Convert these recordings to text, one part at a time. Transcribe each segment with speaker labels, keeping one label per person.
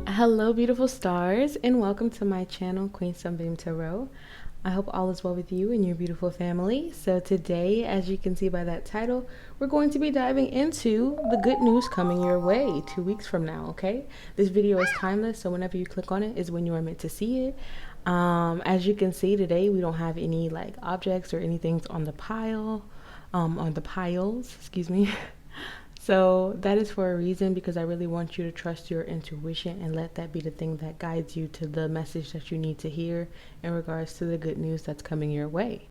Speaker 1: Hello beautiful stars, and welcome to my channel, Sunbeam Tarot. I hope all is well with you and your beautiful family. So today, as you can see by that title, we're going to be diving into the good news coming your way 2 weeks from now, okay? This video is timeless, so whenever you click on it is when you are meant to see it. As you can see today, we don't have any like objects or anything on the pile, on the piles, excuse me. So that is for a reason, because I really want you to trust your intuition and let that be the thing that guides you to the message that you need to hear in regards to the good news that's coming your way.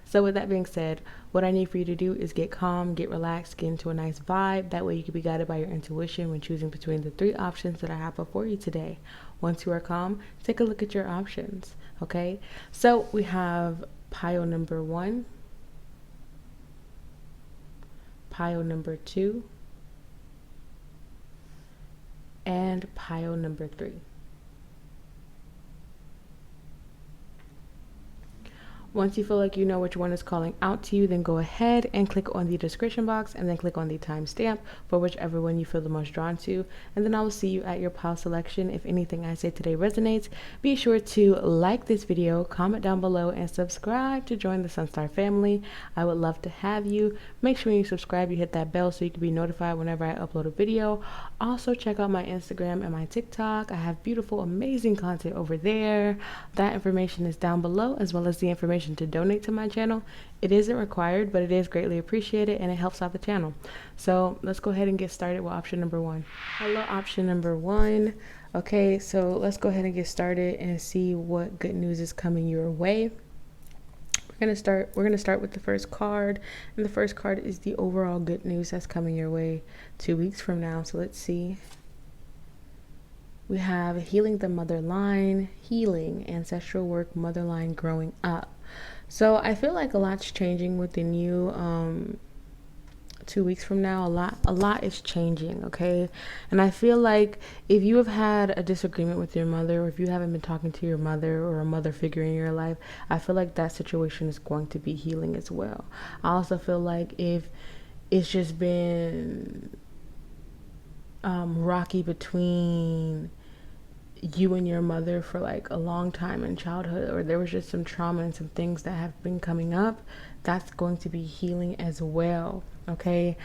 Speaker 1: So with that being said, what I need for you to do is get calm, get relaxed, get into a nice vibe. That way you can be guided by your intuition when choosing between the 3 options that I have before you today. Once you are calm, take a look at your options, okay? So we have pile number 1, pile number 2, and pile number 3. Once you feel like you know which one is calling out to you, then go ahead and click on the description box and then click on the timestamp for whichever one you feel the most drawn to. And then I will see you at your pile selection. If anything I say today resonates, be sure to like this video, comment down below, and subscribe to join the SunStar family. I would love to have you. Make sure when you subscribe, you hit that bell so you can be notified whenever I upload a video. Also, check out my Instagram and my TikTok. I have beautiful, amazing content over there. That information is down below, as well as the information to donate to my channel. It isn't required, but it is greatly appreciated and it helps out the channel. So let's go ahead and get started with option number 1. Hello, option number 1. Okay, so let's go ahead and get started and see what good news is coming your way. We're gonna start with the first card, and the first card is the overall good news that's coming your way 2 weeks from now. So let's see. We have healing the mother line, healing, ancestral work, mother line, growing up. So I feel like a lot's changing within you. 2 weeks from now, a lot is changing, okay? And I feel like if you have had a disagreement with your mother, or if you haven't been talking to your mother or a mother figure in your life, I feel like that situation is going to be healing as well. I also feel like if it's just been rocky between you and your mother for like a long time in childhood, or there was just some trauma and some things that have been coming up, that's going to be healing as well, okay?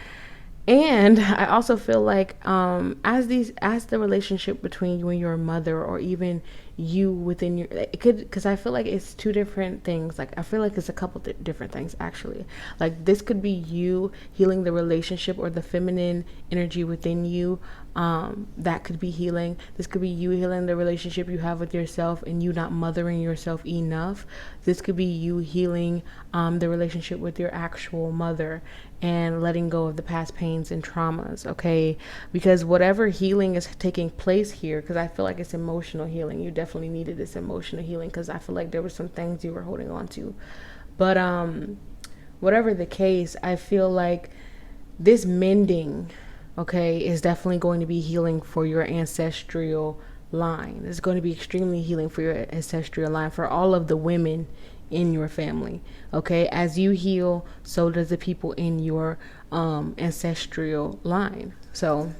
Speaker 1: And I also feel like as the relationship between you and your mother, or even you within your, it could, because I feel like it's 2 different things. Like I feel like it's a couple different things actually. Like this could be you healing the relationship or the feminine energy within you. That could be healing. This could be you healing the relationship you have with yourself and you not mothering yourself enough. This could be you healing the relationship with your actual mother and letting go of the past pains and traumas, okay? Because whatever healing is taking place here, because I feel like it's emotional healing. You definitely needed this emotional healing, because I feel like there were some things you were holding on to. But whatever the case, I feel like this mending, okay, is definitely going to be healing for your ancestral line. It's going to be extremely healing for your ancestral line, for all of the women in your family, okay? As you heal, so does the people in your ancestral line. So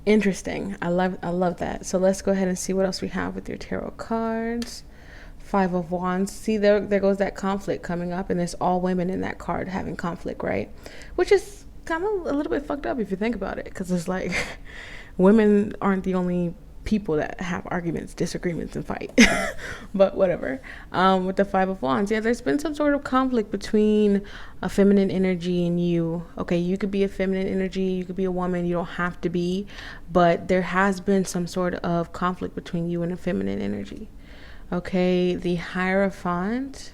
Speaker 1: interesting. I love that. So let's go ahead and see what else we have with your tarot cards. 5 of Wands. See, there goes that conflict coming up, and it's all women in that card having conflict, right? Which is kind of a little bit fucked up if you think about it, because it's like women aren't the only people that have arguments, disagreements, and fight. But whatever. With the 5 of Wands, yeah, there's been some sort of conflict between a feminine energy and you. Okay, you could be a feminine energy, you could be a woman, you don't have to be, but there has been some sort of conflict between you and a feminine energy. Okay, the Hierophant.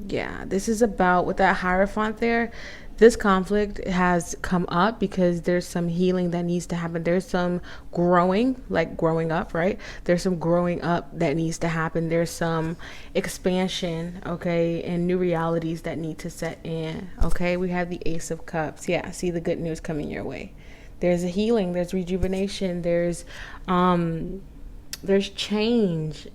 Speaker 1: Yeah, this is about, with that Hierophant there, this conflict has come up because there's some healing that needs to happen. There's some growing, like growing up, right? There's some growing up that needs to happen. There's some expansion, okay, and new realities that need to set in, okay? We have the Ace of Cups. Yeah, see the good news coming your way. There's a healing, there's rejuvenation, there's change.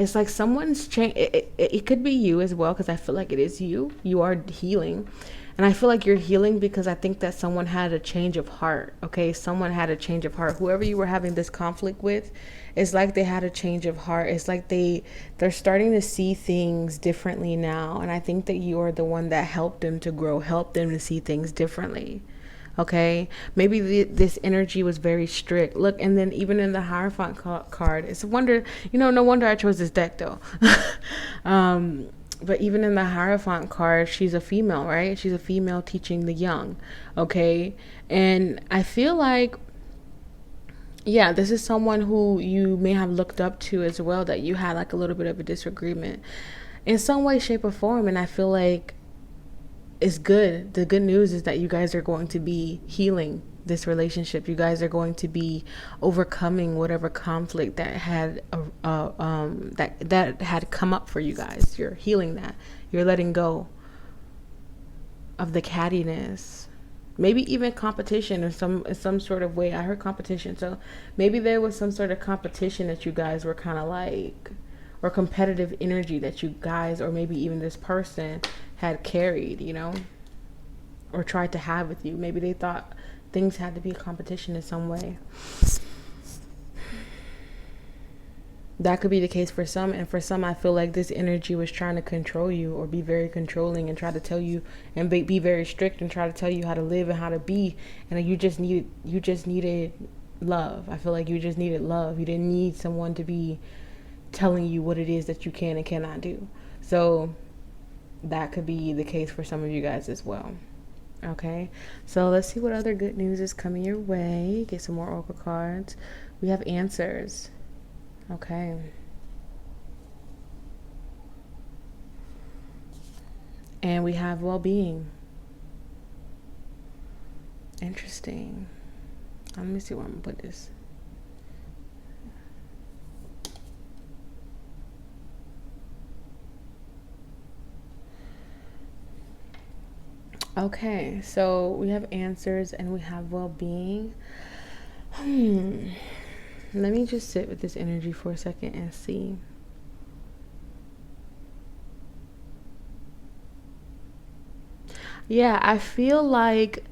Speaker 1: It's like someone's changed. It could be you as well, because I feel like it is you. You are healing. And I feel like you're healing because I think that someone had a change of heart. Okay, someone had a change of heart. Whoever you were having this conflict with, it's like they had a change of heart. It's like they're starting to see things differently now. And I think that you are the one that helped them to grow, helped them to see things differently. Okay, maybe this energy was very strict. Look, and then even in the Hierophant card, it's a wonder, no wonder I chose this deck though. But even in the Hierophant card, she's a female, right? She's a female teaching the young. Okay, and I feel like, yeah, this is someone who you may have looked up to as well, that you had like a little bit of a disagreement in some way, shape, or form. And I feel like it's good. The good news is that you guys are going to be healing this relationship. You guys are going to be overcoming whatever conflict that had that had come up for you guys. You're healing that. You're letting go of the cattiness. Maybe even competition or some sort of way. I heard competition. So maybe there was some sort of competition that you guys were kind of like, or competitive energy that you guys, or maybe even this person had carried, or tried to have with you. Maybe they thought things had to be a competition in some way. That could be the case for some, and for some I feel like this energy was trying to control you, or be very controlling and try to tell you, and be very strict and try to tell you how to live and how to be, and you just needed love. I feel like you just needed love. You didn't need someone to be telling you what it is that you can and cannot do. So that could be the case for some of you guys as well. Okay, so let's see what other good news is coming your way. Get some more oracle cards. We have answers. Okay, and we have well-being. Interesting. Let me see where I'm gonna put this. Okay, so we have answers and we have well-being. Let me just sit with this energy for a second and see. Yeah, I feel like,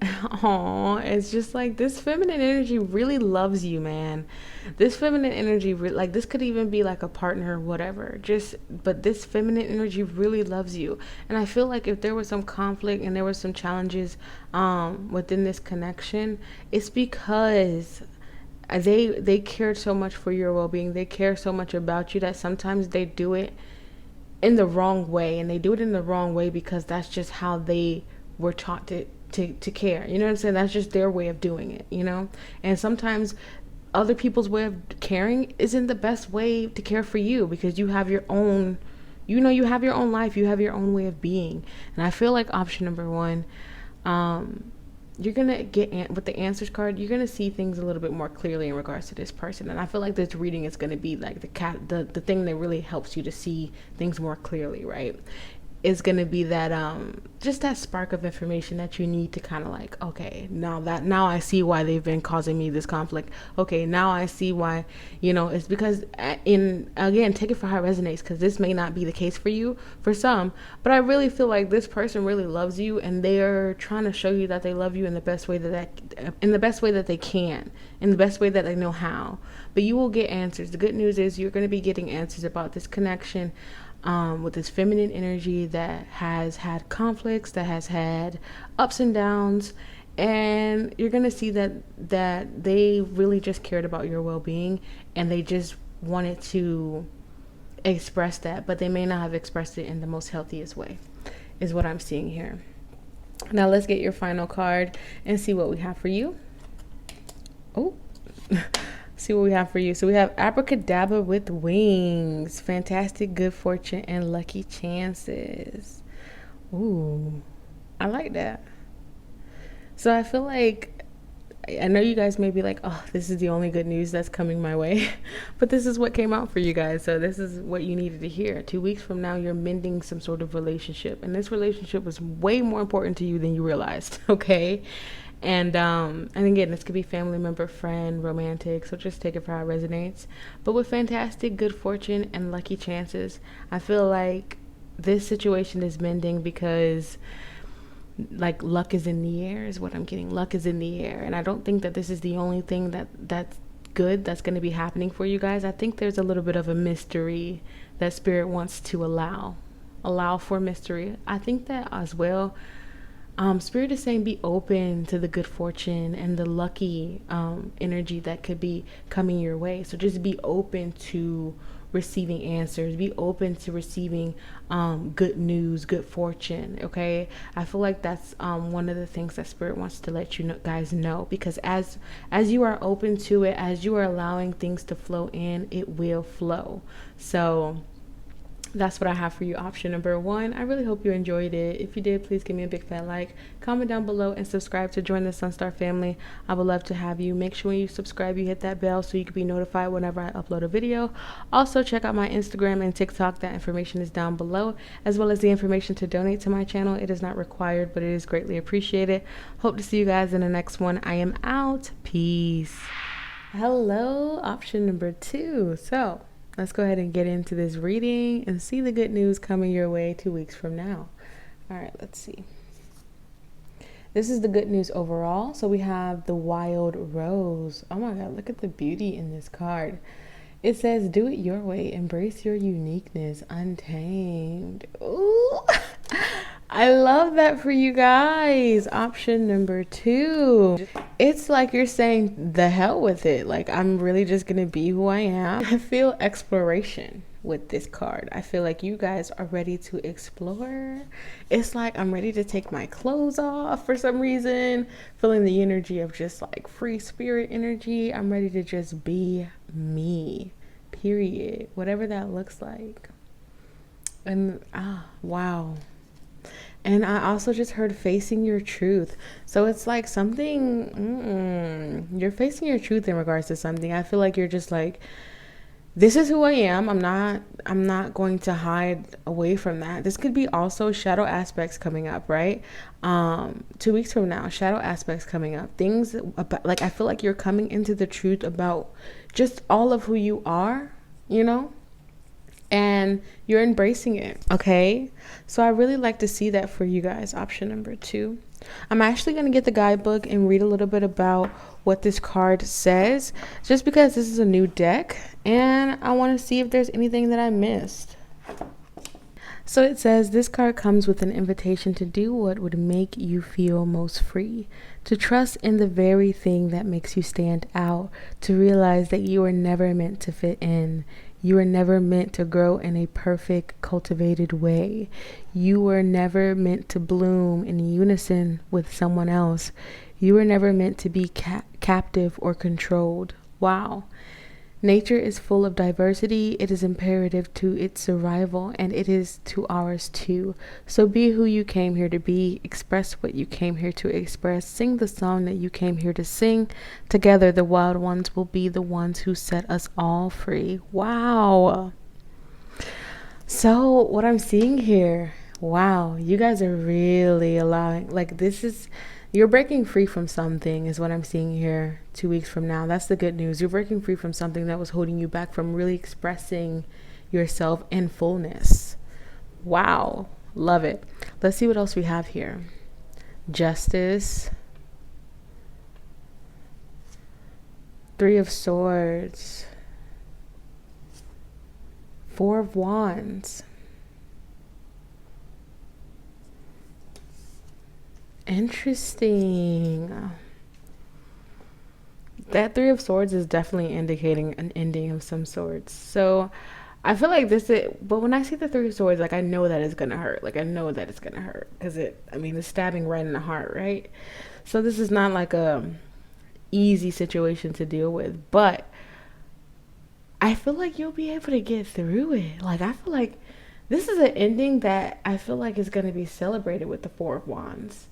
Speaker 1: oh, it's just like this feminine energy really loves you, man. This feminine energy, like this could even be like a partner or whatever. But this feminine energy really loves you. And I feel like if there was some conflict and there was some challenges within this connection, it's because they cared so much for your well-being. They care so much about you that sometimes they do it in the wrong way, and they do it in the wrong way because that's just how they were taught to care. You know what I'm saying? That's just their way of doing it, And sometimes other people's way of caring isn't the best way to care for you, because you have your own, you have your own life, you have your own way of being. And I feel like option number one, you're gonna get, with the answers card, you're gonna see things a little bit more clearly in regards to this person. And I feel like this reading is gonna be like the thing that really helps you to see things more clearly, right? Is going to be that just that spark of information that you need to kind of like, okay, now I see why they've been causing me this conflict. Okay, now I see why, it's because again, take it for how it resonates, because this may not be the case for you, for some, but I really feel like this person really loves you, and they're trying to show you that they love you in the best way that they can, in the best way that they know how. But you will get answers. The good news is you're going to be getting answers about this connection, with this feminine energy that has had conflicts, that has had ups and downs, and you're gonna see that they really just cared about your well-being, and they just wanted to express that, but they may not have expressed it in the most healthiest way, is what I'm seeing here. Now let's get your final card and see what we have for you. Oh. See what we have for you. So we have Abracadabra with wings, fantastic good fortune, and lucky chances. Ooh, I like that. So I feel like I know you guys may be like, oh, this is the only good news that's coming my way. But this is what came out for you guys. So this is what you needed to hear. 2 weeks from now, you're mending some sort of relationship. And this relationship was way more important to you than you realized. Okay. And again, this could be family member, friend, romantic. So just take it for how it resonates. But with fantastic good fortune and lucky chances, I feel like this situation is mending because like luck is in the air is what I'm getting. Luck is in the air. And I don't think that this is the only thing that's good that's going to be happening for you guys. I think there's a little bit of a mystery that spirit wants to allow for mystery. I think that as well. Spirit is saying be open to the good fortune and the lucky energy that could be coming your way. So just be open to receiving answers, be open to receiving good news, good fortune. Okay, I feel like that's one of the things that spirit wants to let you guys know, because as you are open to it, as you are allowing things to flow in, it will flow. So that's what I have for you, option number 1. I really hope you enjoyed it. If you did, please give me a big fat like, comment down below, and subscribe to join the SunStar family. I would love to have you. Make sure when you subscribe, you hit that bell so you can be notified whenever I upload a video. Also, check out my Instagram and TikTok. That information is down below, as well as the information to donate to my channel. It is not required, but it is greatly appreciated. Hope to see you guys in the next one. I am out. Peace. Hello, option number 2. So let's go ahead and get into this reading and see the good news coming your way 2 weeks from now. All right, let's see. This is the good news overall. So we have the Wild Rose. Oh my God, look at the beauty in this card. It says, do it your way. Embrace your uniqueness. Untamed. Ooh. I love that for you guys. Option number 2. It's like you're saying the hell with it. Like, I'm really just going to be who I am. I feel exploration with this card. I feel like you guys are ready to explore. It's like I'm ready to take my clothes off for some reason. Feeling the energy of just like free spirit energy. I'm ready to just be me. Period. Whatever that looks like. And wow. And I also just heard facing your truth. So it's like something, you're facing your truth in regards to something. I feel like you're just like, this is who I am. I'm not going to hide away from that. This could be also shadow aspects coming up, right? 2 weeks from now, shadow aspects coming up. Things about, like, I feel like you're coming into the truth about just all of who you are, you know? And you're embracing it. Okay, so I really like to see that for you guys. Option number 2. I'm actually going to get the guidebook and read a little bit about what this card says, just because this is a new deck and I want to see if there's anything that I missed. So it says, this card comes with an invitation to do what would make you feel most free, to trust in the very thing that makes you stand out, to realize that you were never meant to fit in. You were never meant to grow in a perfect, cultivated way. You were never meant to bloom in unison with someone else. You were never meant to be captive or controlled. Wow. Nature is full of diversity. It is imperative to its survival, and it is to ours too. So be who you came here to be. Express what you came here to express. Sing the song that you came here to sing. Together, the wild ones will be the ones who set us all free. Wow. So what I'm seeing here, wow, you guys are really allowing, like, this is, you're breaking free from something is what I'm seeing here 2 weeks from now. That's the good news. You're breaking free from something that was holding you back from really expressing yourself in fullness. Wow. Love it. Let's see what else we have here. Justice. 3 of Swords. 4 of Wands. Interesting. That 3 of Swords is definitely indicating an ending of some sorts. So I feel like this is, but when I see the 3 of Swords, like, I know that it's gonna hurt. Like, I know that it's gonna hurt because it's stabbing right in the heart, right? So this is not like a easy situation to deal with, but I feel like you'll be able to get through it. Like, I feel like this is an ending that I feel like is going to be celebrated with the 4 of Wands.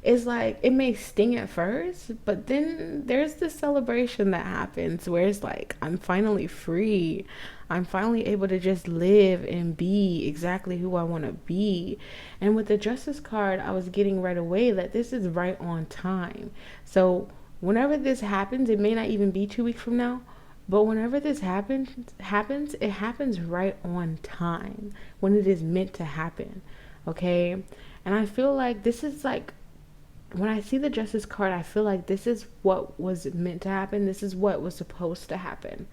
Speaker 1: it's like it may sting at first, but then there's this celebration that happens where it's like, I'm finally free. I'm finally able to just live and be exactly who I want to be. And with the Justice card, I was getting right away that this is right on time. So whenever this happens, it may not even be 2 weeks from now, but whenever this happens, it happens right on time when it is meant to happen. Okay? And I feel like this is like, when I see the Justice card, I feel like this is what was meant to happen. This is what was supposed to happen.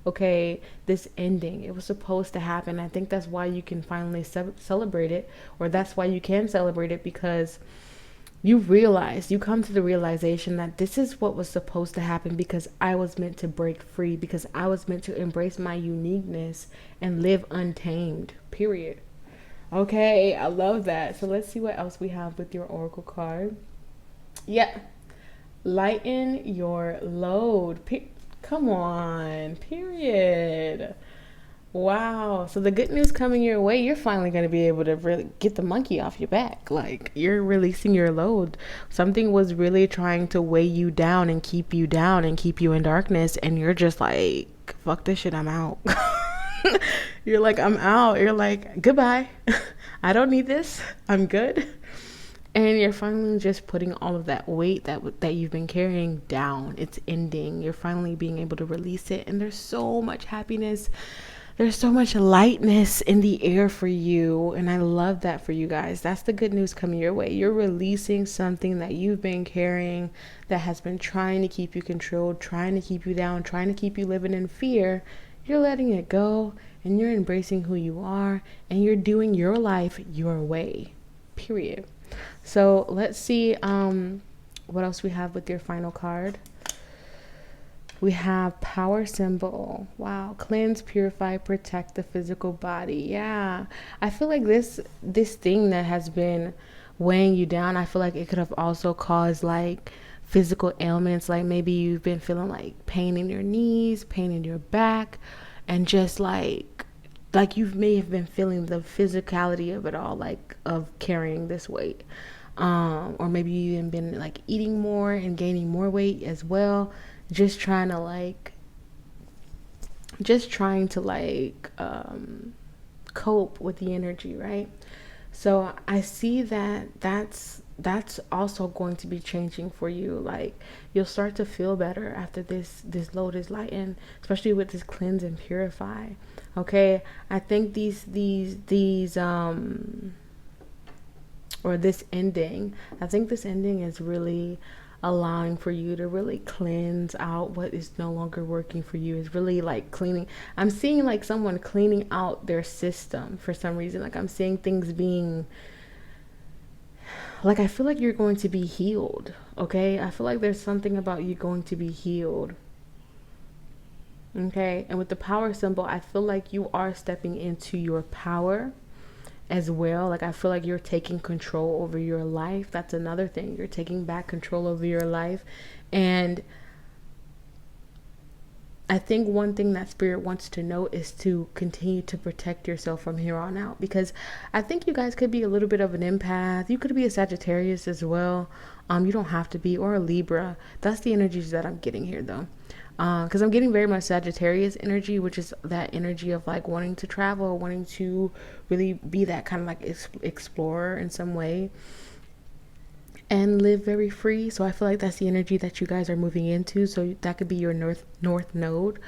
Speaker 1: Okay, this ending, it was supposed to happen. I think that's why you can finally celebrate it, or that's why you can celebrate it, because you come to the realization that this is what was supposed to happen, because I was meant to break free, because I was meant to embrace my uniqueness and live untamed, period. Okay, I love that. So let's see what else we have with your Oracle card. Yeah, lighten your load. Come on, period. Wow. So the good news coming your way, you're finally going to be able to really get the monkey off your back. Like, you're releasing your load. Something was really trying to weigh you down and keep you in darkness. And you're just like, fuck this shit, I'm out. You're like, I'm out. You're like, goodbye. I don't need this. I'm good. And you're finally just putting all of that weight that you've been carrying down. It's ending. You're finally being able to release it. And there's so much happiness. There's so much lightness in the air for you. And I love that for you guys. That's the good news coming your way. You're releasing something that you've been carrying that has been trying to keep you controlled, trying to keep you down, trying to keep you living in fear. You're letting it go, and you're embracing who you are, and you're doing your life your way. Period. So let's see what else we have with your final card. We have power symbol. Wow. Cleanse, purify, protect the physical body. Yeah. I feel like this thing that has been weighing you down, I feel like it could have also caused like physical ailments. Like maybe you've been feeling like pain in your knees, pain in your back, and just like you may have been feeling the physicality of it all, like of carrying this weight. Or maybe you even been like eating more and gaining more weight as well. Just trying to cope with the energy, right? So I see that's also going to be changing for you. Like you'll start to feel better after this load is lightened, especially with this cleanse and purify. Okay, I think this ending, I think this ending is really allowing for you to really cleanse out what is no longer working for you. Is really like cleaning. I'm seeing like someone cleaning out their system for some reason. Like I'm seeing things being like, I feel like you're going to be healed. Okay, I feel like there's something about you going to be healed. Okay, and with the power symbol, I feel like you are stepping into your power as well. Like I feel like you're taking control over your life. That's another thing. You're taking back control over your life. And I think one thing that Spirit wants to know is to continue to protect yourself from here on out, because I think you guys could be a little bit of an empath. You could be a Sagittarius as well. You don't have to be, or a Libra. That's the energies that I'm getting here though. Because I'm getting very much Sagittarius energy, which is that energy of like wanting to travel, wanting to really be that kind of like explorer in some way and live very free. So I feel like that's the energy that you guys are moving into. So that could be your north node.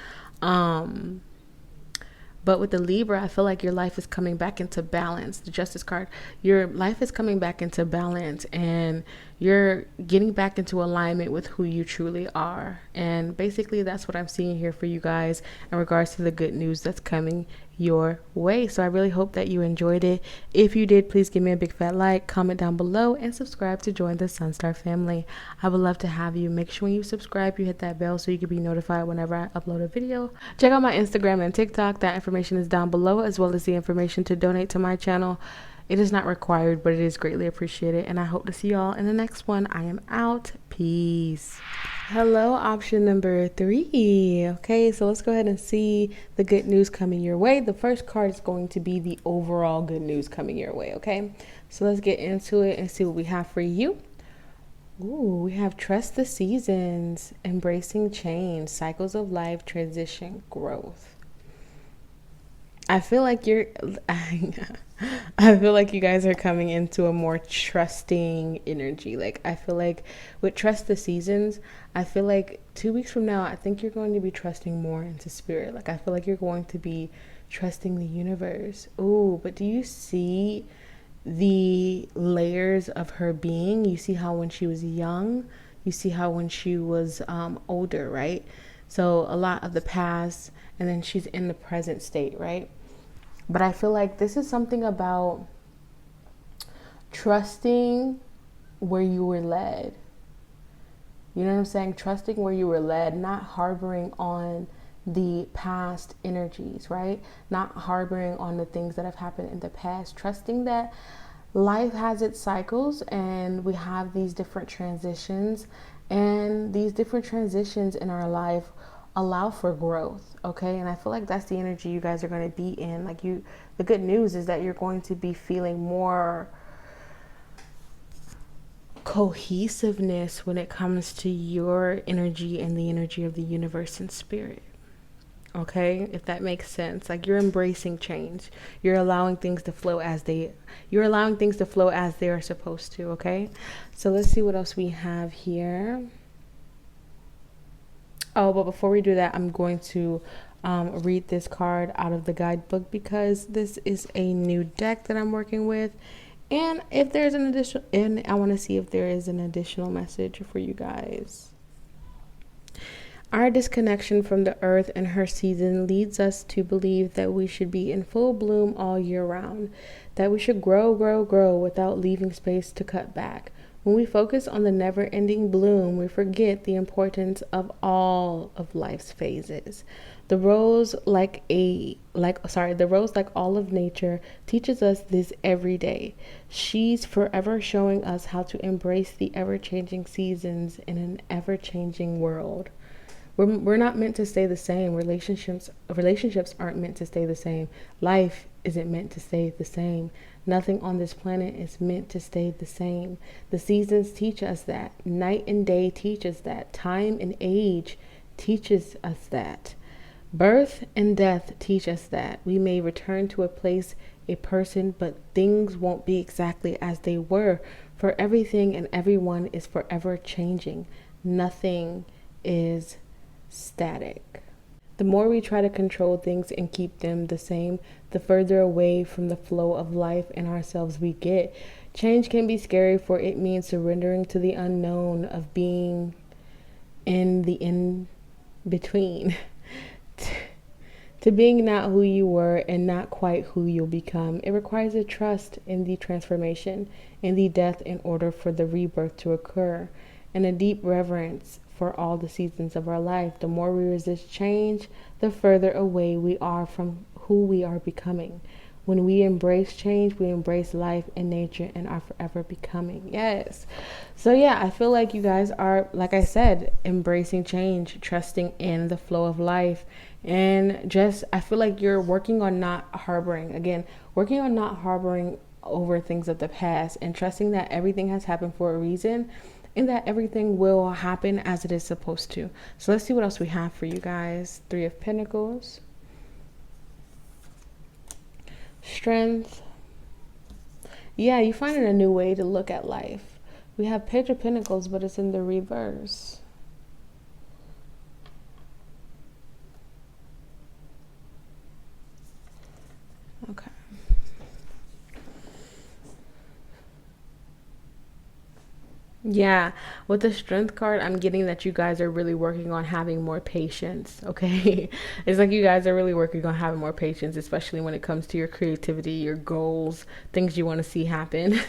Speaker 1: But with the Libra, I feel like your life is coming back into balance. The Justice card, your life is coming back into balance, and you're getting back into alignment with who you truly are. And basically that's what I'm seeing here for you guys in regards to the good news that's coming your way. So I really hope that you enjoyed it. If you did, please give me a big fat like, comment down below, and subscribe to join the SunStar family. I would love to have you. Make sure when you subscribe, you hit that bell so you can be notified whenever I upload a video. Check out my Instagram and TikTok. That information is down below, as well as the information to donate to my channel. It is not required, but it is greatly appreciated. And I hope to see y'all in the next one. I am out. Peace. Hello, option number 3. Okay, so let's go ahead and see the good news coming your way. The first card is going to be the overall good news coming your way. Okay, so let's get into it and see what we have for you. Ooh, we have trust the seasons, embracing change, cycles of life, transition, growth. I feel like I feel like you guys are coming into a more trusting energy. Like, I feel like with trust the seasons, I feel like 2 weeks from now, I think you're going to be trusting more into spirit. Like, I feel like you're going to be trusting the universe. Ooh, but do you see the layers of her being? You see how when she was young, you see how when she was older, right? So a lot of the past, and then she's in the present state, right? But I feel like this is something about trusting where you were led. You know what I'm saying? Trusting where you were led, not harboring on the past energies, right? Not harboring on the things that have happened in the past. Trusting that life has its cycles and we have these different transitions, and these different transitions in our life allow for growth. Okay, and I feel like that's the energy you guys are going to be in. Like, the good news is that you're going to be feeling more cohesiveness when it comes to your energy and the energy of the universe and spirit. Okay, if that makes sense. Like, you're embracing change. You're allowing things to flow as they are supposed to. Okay, so let's see what else we have here. Oh, but before we do that, I'm going to read this card out of the guidebook, because this is a new deck that I'm working with, and if there's an additional, and I want to see if there is an additional message for you guys. Our disconnection from the earth and her season leads us to believe that we should be in full bloom all year round, that we should grow, grow, grow without leaving space to cut back. When we focus on the never-ending bloom, we forget the importance of all of life's phases. The rose, like all of nature, teaches us this every day. She's forever showing us how to embrace the ever-changing seasons in an ever-changing world. We're not meant to stay the same. Relationships aren't meant to stay the same. Life isn't meant to stay the same. Nothing on this planet is meant to stay the same. The seasons teach us that. Night and day teach us that. Time and age teaches us that. Birth and death teach us that. We may return to a place, a person, but things won't be exactly as they were. For everything and everyone is forever changing. Nothing is static. The more we try to control things and keep them the same, the further away from the flow of life and ourselves we get. Change can be scary, for it means surrendering to the unknown of being in the in-between. To being not who you were and not quite who you'll become. It requires a trust in the transformation, in the death in order for the rebirth to occur, and a deep reverence for all the seasons of our life. The more we resist change, the further away we are from who we are becoming. When we embrace change, we embrace life and nature and are forever becoming. Yes. So yeah, I feel like you guys are, like I said, embracing change, trusting in the flow of life. And just, I feel like you're working on not harboring over things of the past, and trusting that everything has happened for a reason, and that everything will happen as it is supposed to. So let's see what else we have for you guys. 3 of Pentacles. Strength. Yeah, you're finding a new way to look at life. We have Page of Pentacles, but it's in the reverse. Okay. Yeah, with the Strength card, I'm getting that you guys are really working on having more patience, okay? It's like you guys are really working on having more patience, especially when it comes to your creativity, your goals, things you want to see happen.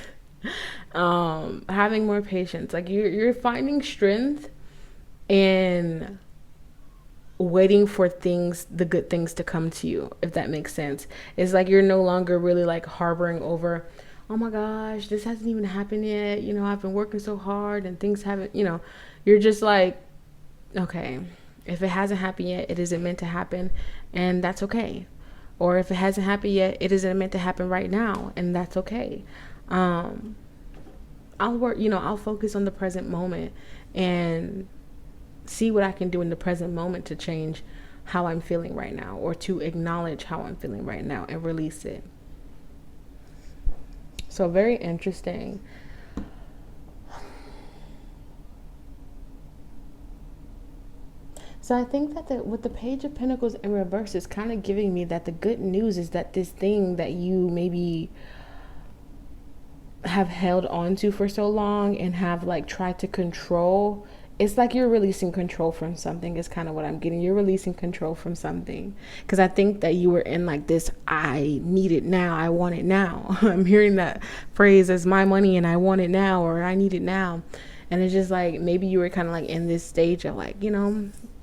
Speaker 1: Having more patience. Like, you're finding strength in waiting for the good things to come to you, if that makes sense. It's like you're no longer really like harboring over, oh my gosh, this hasn't even happened yet. You know, I've been working so hard and things haven't, you're just like, okay, if it hasn't happened yet, it isn't meant to happen, and that's okay. Or if it hasn't happened yet, it isn't meant to happen right now, and that's okay. I'll work, I'll focus on the present moment and see what I can do in the present moment to change how I'm feeling right now, or to acknowledge how I'm feeling right now and release it. So very interesting. So I think that with the Page of Pentacles in reverse, is kind of giving me that the good news is that this thing that you maybe have held on to for so long and have like tried to control, it's like you're releasing control from something, is kind of what I'm getting. You're releasing control from something, because I think that you were in like this, I need it now, I want it now. I'm hearing that phrase as my money and I want it now, or I need it now. And it's just like, maybe you were kind of like in this stage of like,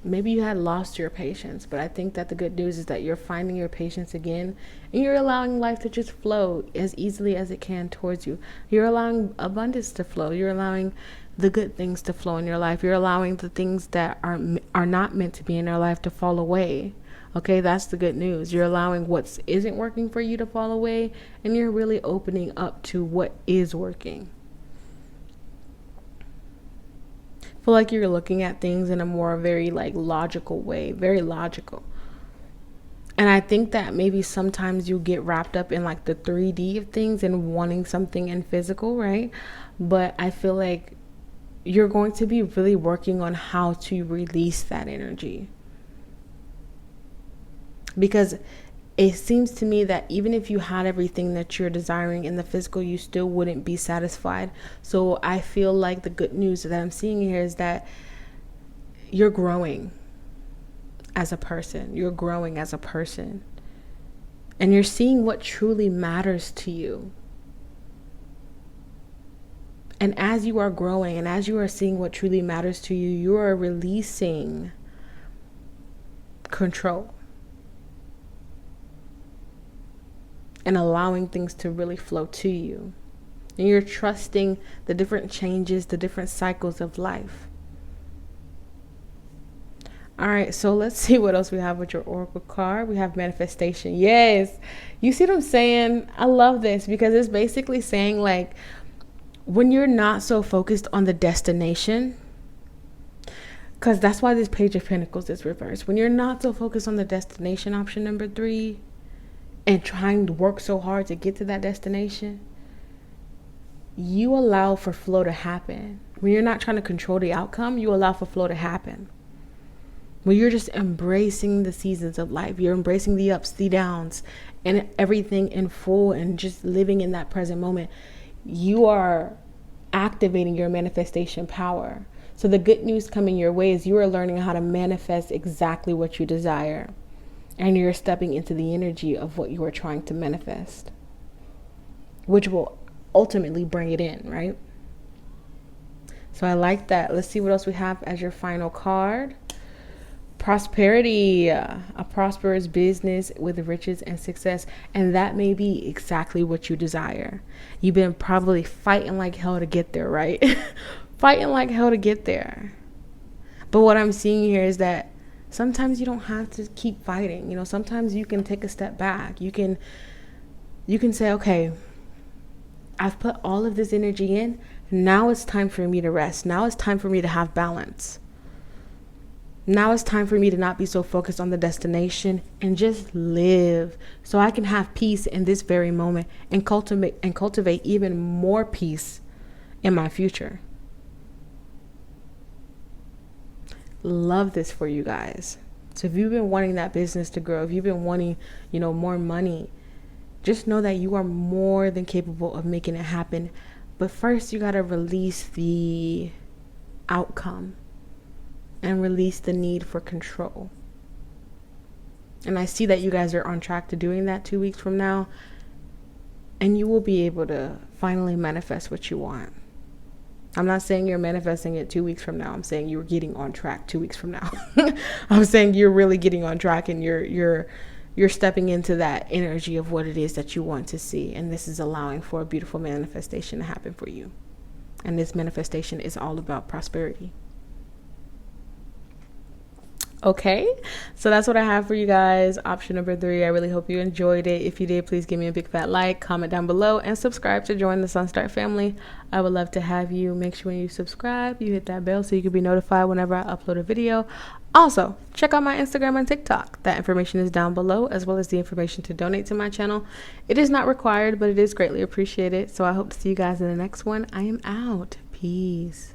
Speaker 1: maybe you had lost your patience. But I think that the good news is that you're finding your patience again, and you're allowing life to just flow as easily as it can towards you. You're allowing abundance to flow. You're allowing the good things to flow in your life. You're allowing the things that are not meant to be in your life to fall away. Okay, that's the good news. You're allowing what isn't working for you to fall away, and you're really opening up to what is working. Feel like you're looking at things in a more very like logical way, very logical. And I think that maybe sometimes you get wrapped up in like the 3D of things and wanting something in physical, right? But I feel like you're going to be really working on how to release that energy, because it seems to me that even if you had everything that you're desiring in the physical, you still wouldn't be satisfied. So I feel like the good news that I'm seeing here is that you're growing as a person. You're growing as a person. And you're seeing what truly matters to you. And as you are growing and as you are seeing what truly matters to you, you are releasing control. And allowing things to really flow to you. And you're trusting the different changes, the different cycles of life. All right, so let's see what else we have with your oracle card. We have manifestation. Yes. You see what I'm saying? I love this, because it's basically saying like, when you're not so focused on the destination, because that's why this Page of Pentacles is reversed. When you're not so focused on the destination, option number 3, and trying to work so hard to get to that destination, you allow for flow to happen. When you're not trying to control the outcome, you allow for flow to happen. When you're just embracing the seasons of life, you're embracing the ups, the downs, and everything in full, and just living in that present moment, you are activating your manifestation power. So the good news coming your way is you are learning how to manifest exactly what you desire. And you're stepping into the energy of what you are trying to manifest, which will ultimately bring it in, right? So I like that. Let's see what else we have as your final card. Prosperity, a prosperous business with riches and success. And that may be exactly what you desire. You've been probably fighting like hell to get there, right? Fighting like hell to get there. But what I'm seeing here is that sometimes you don't have to keep fighting. Sometimes you can take a step back. You can say, okay, I've put all of this energy in. Now it's time for me to rest. Now it's time for me to have balance. Now it's time for me to not be so focused on the destination and just live, so I can have peace in this very moment and cultivate even more peace in my future. Love this for you guys. So if you've been wanting that business to grow, if you've been wanting, more money, just know that you are more than capable of making it happen. But first you got to release the outcome and release the need for control. And I see that you guys are on track to doing that 2 weeks from now, and you will be able to finally manifest what you want. I'm not saying you're manifesting it 2 weeks from now. I'm saying you're getting on track 2 weeks from now. I'm saying you're really getting on track, and you're stepping into that energy of what it is that you want to see. And this is allowing for a beautiful manifestation to happen for you. And this manifestation is all about prosperity. Okay, so that's what I have for you guys. Option number 3. I really hope you enjoyed it. If you did, please give me a big fat like, comment down below, and subscribe to join the SunStar family. I would love to have you. Make sure when you subscribe, you hit that bell so you can be notified whenever I upload a video. Also, check out my Instagram and TikTok. That information is down below, as well as the information to donate to my channel. It is not required, but it is greatly appreciated. So I hope to see you guys in the next one. I am out. Peace.